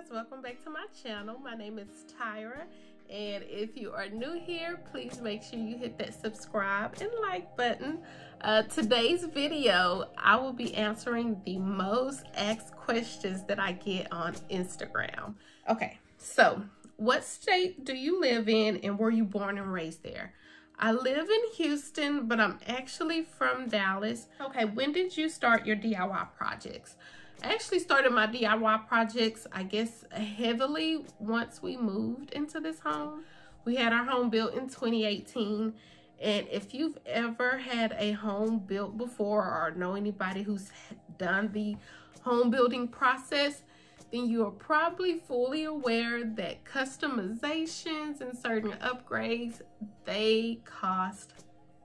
guys, welcome back to my channel. My name is Tyra, and if you are new here, please make sure you hit that subscribe and like button. Today's video, I will be answering the most asked questions that I get on Instagram. Okay, so what state do you live in and were you born and raised there? I live in Houston, but I'm actually from Dallas. Okay, when did you start your DIY projects? I actually started my DIY projects, I guess, heavily once we moved into this home. We had our home built in 2018. And if you've ever had a home built before or know anybody who's done the home building process, then you are probably fully aware that customizations and certain upgrades, they cost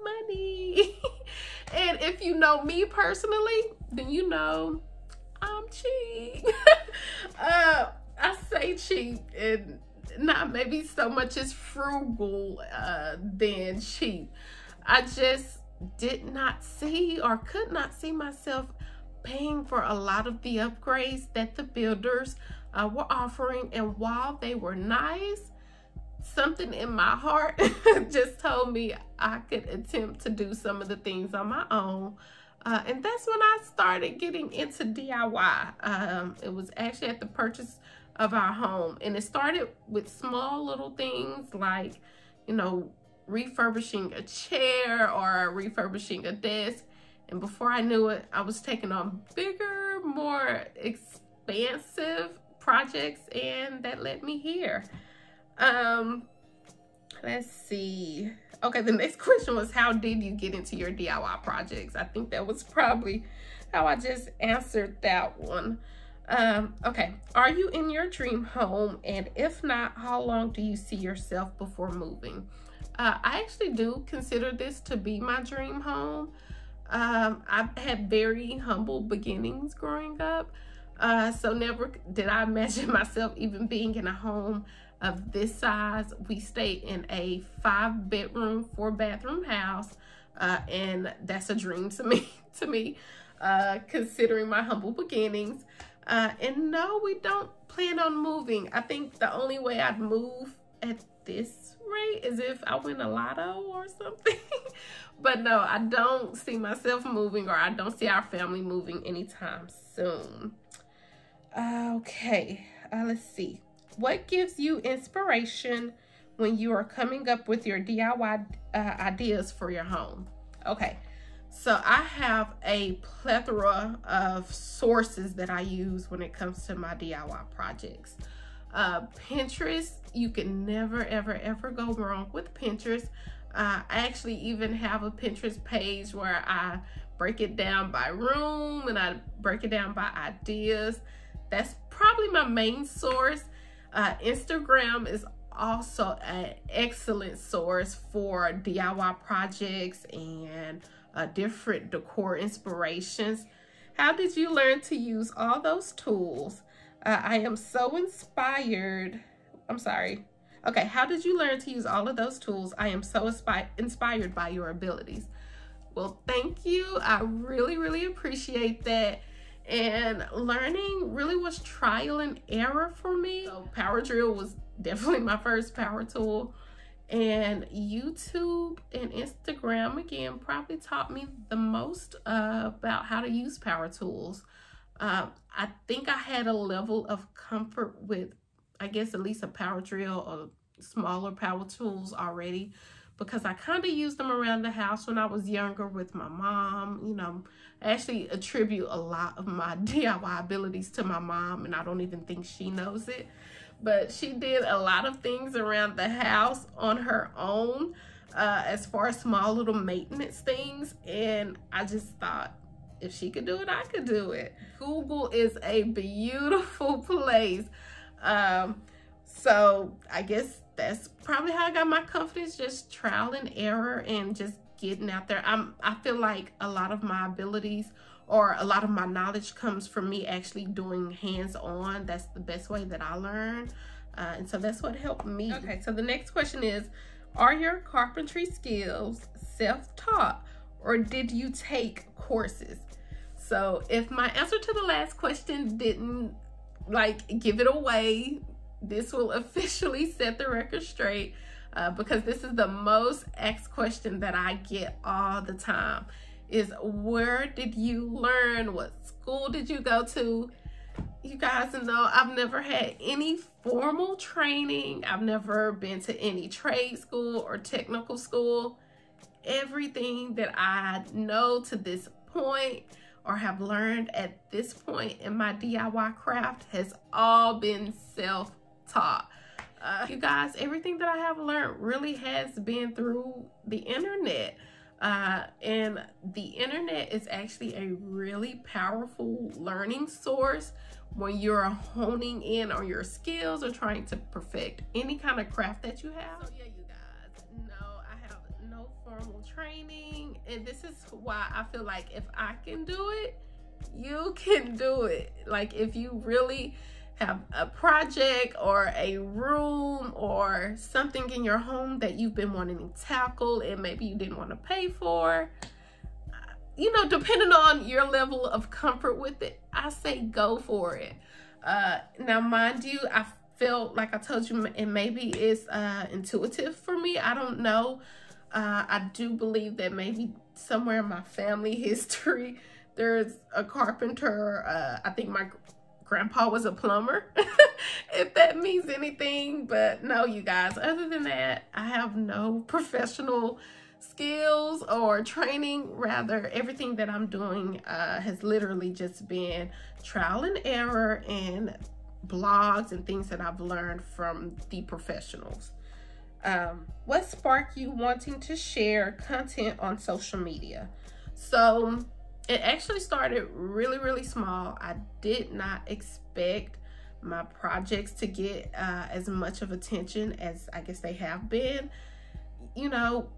money. And if you know me personally, then you know I'm cheap. I say cheap and not maybe so much as frugal than cheap. I just did not see or could not see myself paying for a lot of the upgrades that the builders were offering. And while they were nice, something in my heart just told me I could attempt to do some of the things on my own. And that's when I started getting into DIY. It was actually at the purchase of our home. And it started with small little things like, you know, refurbishing a chair or refurbishing a desk. And before I knew it, I was taking on bigger, more expansive projects, and that led me here. Let's see. Okay, the next question was, how did you get into your DIY projects? I think that was probably how I just answered that one. Okay, are you in your dream home? And if not, how long do you see yourself before moving? I actually do consider this to be my dream home. I had very humble beginnings growing up. So never did I imagine myself even being in a home of this size. We stayed in a 5-bedroom, 4-bathroom house, and that's a dream to me, considering my humble beginnings. And no, we don't plan on moving. I think the only way I'd move at this rate is if I win a lotto or something. But no, I don't see myself moving, or I don't see our family moving anytime soon. Okay, let's see. What gives you inspiration when you are coming up with your DIY ideas for your home? Okay, so I have a plethora of sources that I use when it comes to my DIY projects. Pinterest, you can never, ever go wrong with Pinterest. I actually even have a Pinterest page where I break it down by room and I break it down by ideas. That's probably my main source. Instagram is also an excellent source for DIY projects and different decor inspirations. How did you learn to use all those tools? I am so inspired. I'm sorry. Okay, how did you learn to use all of those tools? I am so inspired by your abilities. Well, thank you. I really appreciate that. And learning really was trial and error for me. So power drill was definitely my first power tool. And YouTube and Instagram, again, probably taught me the most about how to use power tools. I think I had a level of comfort with, I guess, at least a power drill or smaller power tools already, because I kind of used them around the house when I was younger with my mom. You know, I actually attribute a lot of my DIY abilities to my mom, and I don't even think she knows it. But she did a lot of things around the house on her own, as far as small little maintenance things. And I just thought, if she could do it, I could do it. Google is a beautiful place. So I guess that's probably how I got my confidence, just trial and error and just getting out there. I feel like a lot of my abilities or a lot of my knowledge comes from me actually doing hands-on. That's the best way that I learn. And so that's what helped me. Okay, so the next question is, are your carpentry skills self-taught or did you take courses? So if my answer to the last question didn't like give it away. This will officially set the record straight because this is the most asked question that I get all the time is, where did you learn? What school did you go to? You guys know I've never had any formal training. I've never been to any trade school or technical school. Everything that I know to this point or have learned at this point in my DIY craft has all been self-taught. You guys, everything that I have learned really has been through the internet. And the internet is actually a really powerful learning source when you're honing in on your skills or trying to perfect any kind of craft that you have. So yeah, you guys, no, I have no formal training, and this is why I feel like if I can do it, you can do it. Like if you really have a project or a room or something in your home that you've been wanting to tackle and maybe you didn't want to pay for, you know, depending on your level of comfort with it, I say go for it. Now, mind you, I felt like I told you, and maybe it's intuitive for me. I don't know. I do believe that maybe somewhere in my family history, there's a carpenter. I think my grandpa was a plumber, if that means anything. But no, you guys, other than that, I have no professional skills or training. Rather, everything that I'm doing has literally just been trial and error and blogs and things that I've learned from the professionals. What sparked you wanting to share content on social media? So it actually started really small. I did not expect my projects to get as much of attention as I guess they have been. You know,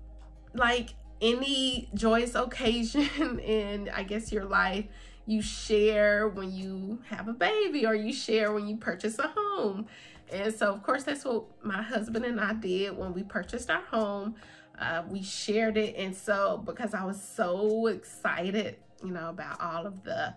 like any joyous occasion in, I guess, your life, you share when you have a baby or you share when you purchase a home. And so, of course, that's what my husband and I did when we purchased our home. We shared it. And so, because I was so excited, you know, about all of the,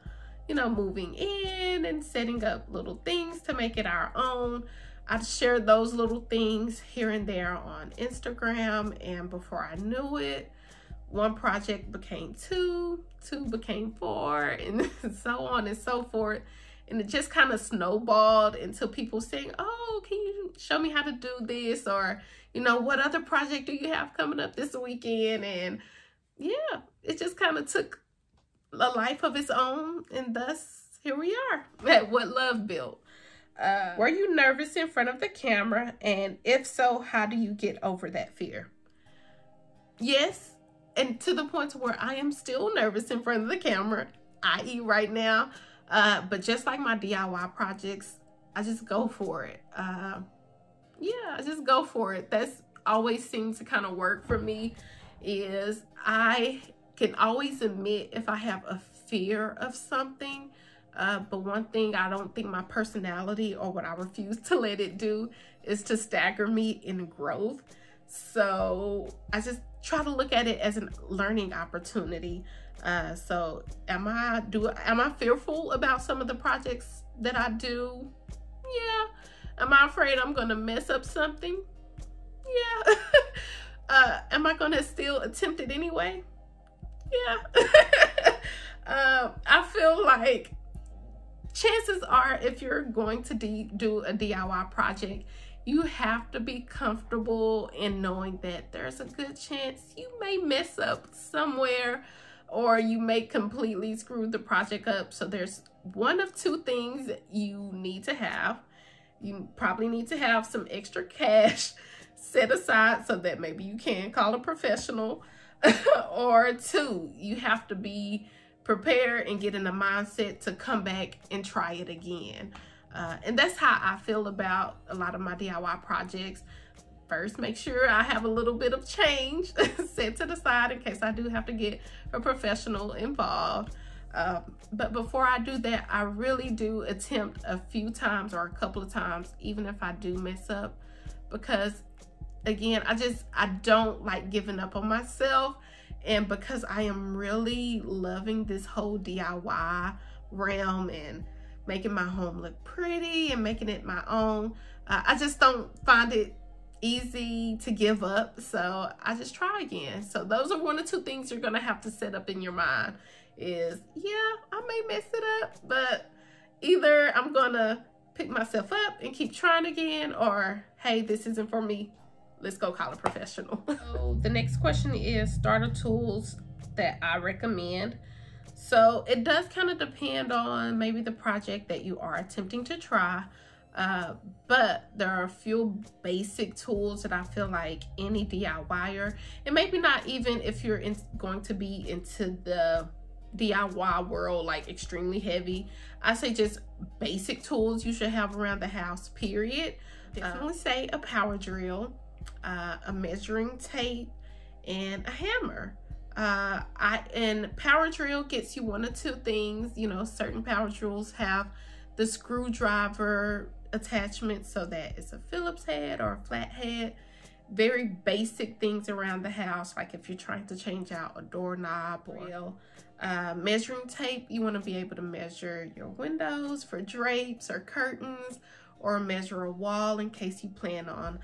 you know, moving in and setting up little things to make it our own, I shared those little things here and there on Instagram. And before I knew it, one project became two became four, and so on and so forth. And it just kind of snowballed until people saying, oh, can you show me how to do this? Or, you know, what other project do you have coming up this weekend? And yeah, it just kind of took a life of its own. And thus, here we are at What Love Built. Were you nervous in front of the camera? And if so, how do you get over that fear? Yes, and to the point where I am still nervous in front of the camera, i.e. right now. But just like my DIY projects, I just go for it. Yeah, I just go for it. That's always seemed to kind of work for me, is I can always admit if I have a fear of something. But one thing I don't think my personality, or what I refuse to let it do, is to stagger me in growth. So I just try to look at it as a learning opportunity. So am I fearful about some of the projects that I do? Yeah. Am I afraid I'm going to mess up something? Yeah. Am I going to still attempt it anyway? Yeah. I feel like chances are, if you're going to do a DIY project, you have to be comfortable in knowing that there's a good chance you may mess up somewhere, or you may completely screw the project up. So there's one of two things that you need to have. You probably need to have some extra cash set aside so that maybe you can call a professional. Or two, you have to be prepared and get in the mindset to come back and try it again. And that's how I feel about a lot of my DIY projects. First, make sure I have a little bit of change set to the side in case I do have to get a professional involved. But before I do that, I really do attempt a few times or a couple of times, even if I do mess up, because again, I don't like giving up on myself. And because I am really loving this whole DIY realm and making my home look pretty and making it my own. I just don't find it easy to give up, so I just try again. So those are 1 or 2 things you're gonna have to set up in your mind is, yeah, I may mess it up, but either I'm gonna pick myself up and keep trying again, or hey, this isn't for me, let's go call a professional. So the next question is starter tools that I recommend. So it does kind of depend on maybe the project that you are attempting to try. But there are a few basic tools that I feel like any DIYer, and maybe not even if you're going to be into the DIY world, like extremely heavy, I say just basic tools you should have around the house, period. Definitely say a power drill, a measuring tape, and a hammer. And power drill gets you 1 or 2 things. You know, certain power drills have the screwdriver attachment so that it's a Phillips head or a flat head. Very basic things around the house, like if you're trying to change out a doorknob or measuring tape. You want to be able to measure your windows for drapes or curtains, or measure a wall in case you plan on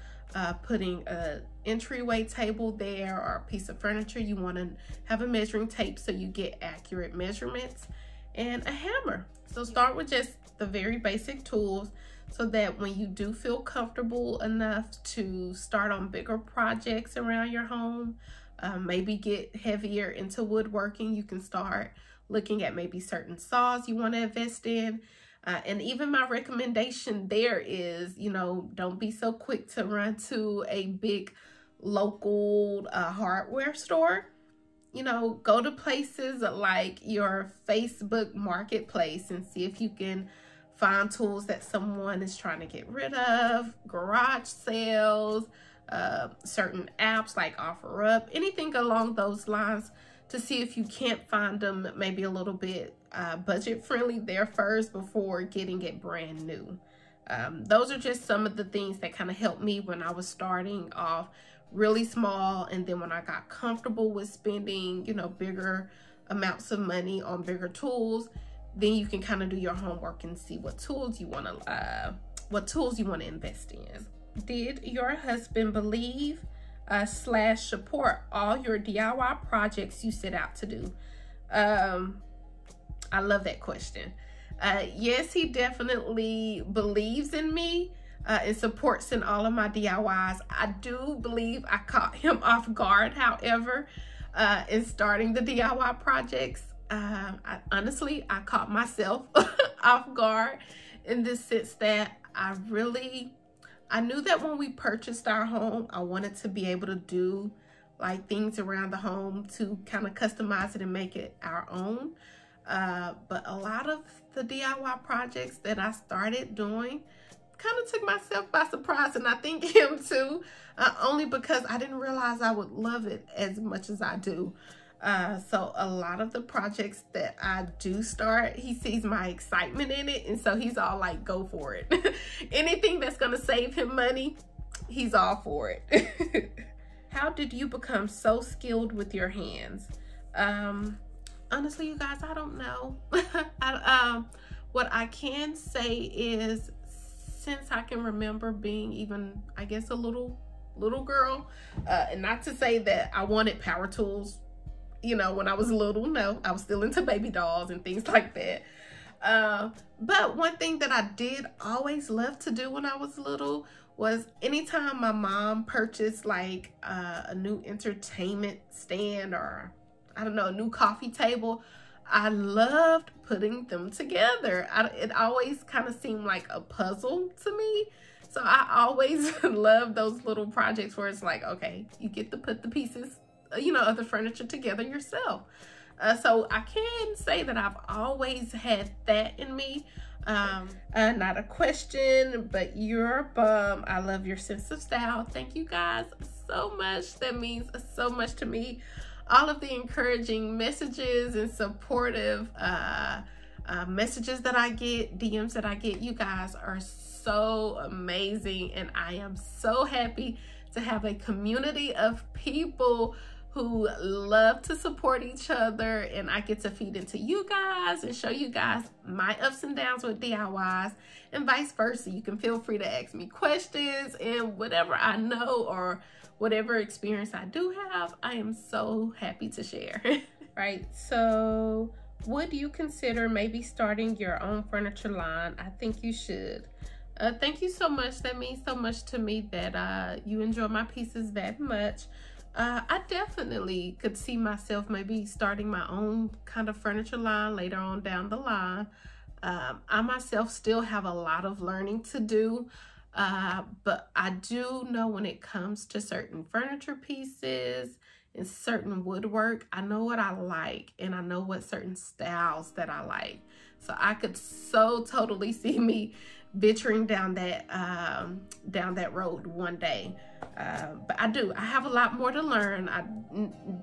putting a entryway table there or a piece of furniture. You want to have a measuring tape so you get accurate measurements, and a hammer. So start with just the very basic tools so that when you do feel comfortable enough to start on bigger projects around your home, maybe get heavier into woodworking, you can start looking at maybe certain saws you want to invest in. And even my recommendation there is, you know, don't be so quick to run to a big local hardware store. You know, go to places like your Facebook marketplace and see if you can find tools that someone is trying to get rid of, garage sales, certain apps like OfferUp, anything along those lines, to see if you can't find them maybe a little bit budget friendly there first before getting it brand new. Those are just some of the things that kind of helped me when I was starting off really small, and then when I got comfortable with spending, you know, bigger amounts of money on bigger tools, then you can kind of do your homework and see what tools you want to invest in. Did your husband believe / support all your DIY projects you set out to do? I love that question. Yes, he definitely believes in me and supports in all of my DIYs. I do believe I caught him off guard, however, in starting the DIY projects. Honestly, I caught myself off guard in the sense that I knew that when we purchased our home, I wanted to be able to do like things around the home to kind of customize it and make it our own. But a lot of the DIY projects that I started doing kind of took myself by surprise, and I think him too, only because I didn't realize I would love it as much as I do. So a lot of the projects that I do start, he sees my excitement in it, and so he's all like, go for it. Anything that's gonna save him money, he's all for it. How did you become so skilled with your hands? Honestly, you guys, I don't know. What I can say is, since I can remember being even, I guess, a little girl, and not to say that I wanted power tools, you know, when I was little. No, I was still into baby dolls and things like that. But one thing that I did always love to do when I was little was anytime my mom purchased like a new entertainment stand, or I don't know, a new coffee table, I loved putting them together. It always kind of seemed like a puzzle to me. So I always love those little projects where it's like, okay, you get to put the pieces, you know, of the furniture together yourself. So I can say that I've always had that in me. Not a question, but you're a bum. I love your sense of style. Thank you guys so much. That means so much to me. All of the encouraging messages and supportive messages that I get, DMs that I get, you guys are so amazing, and I am so happy to have a community of people who love to support each other, and I get to feed into you guys and show you guys my ups and downs with DIYs, and vice versa. You can feel free to ask me questions, and whatever I know or whatever experience I do have, I am so happy to share. Right, so would you consider maybe starting your own furniture line? I think you should. Thank you so much. That means so much to me that you enjoy my pieces that much. I definitely could see myself maybe starting my own kind of furniture line later on down the line. I myself still have a lot of learning to do, but I do know when it comes to certain furniture pieces and certain woodwork, I know what I like, and I know what certain styles that I like. So I could so totally see me venturing down that road one day. But I have a lot more to learn. I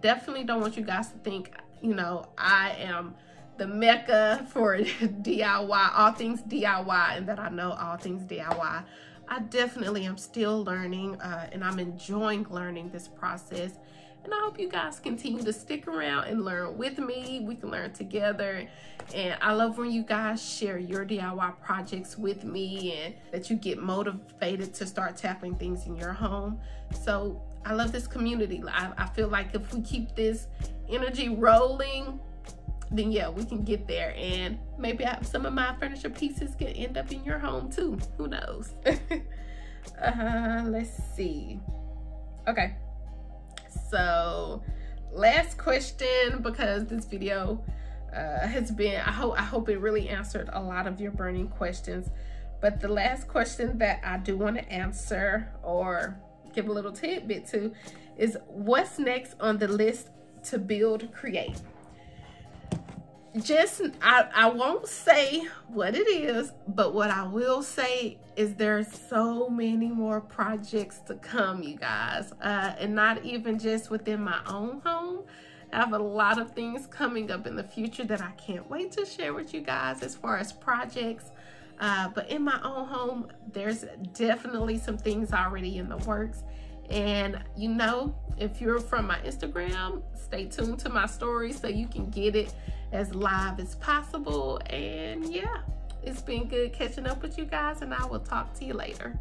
definitely don't want you guys to think, you know, I am the mecca for DIY, all things DIY, and that I know all things DIY. I definitely am still learning, and I'm enjoying learning this process. And I hope you guys continue to stick around and learn with me. We can learn together. And I love when you guys share your DIY projects with me and that you get motivated to start tackling things in your home. So I love this community. I feel like if we keep this energy rolling, then yeah, we can get there. And maybe some of my furniture pieces can end up in your home too. Who knows? Let's see. Okay. So last question, because this video has been, I hope it really answered a lot of your burning questions. But the last question that I do want to answer or give a little tidbit to is, what's next on the list to build, create? I won't say what it is, but what I will say is there's so many more projects to come, you guys, and not even just within my own home. I have a lot of things coming up in the future that I can't wait to share with you guys as far as projects. But in my own home, there's definitely some things already in the works. And you know, if you're from my Instagram, stay tuned to my stories so you can get it as live as possible. And yeah, it's been good catching up with you guys, and I will talk to you later.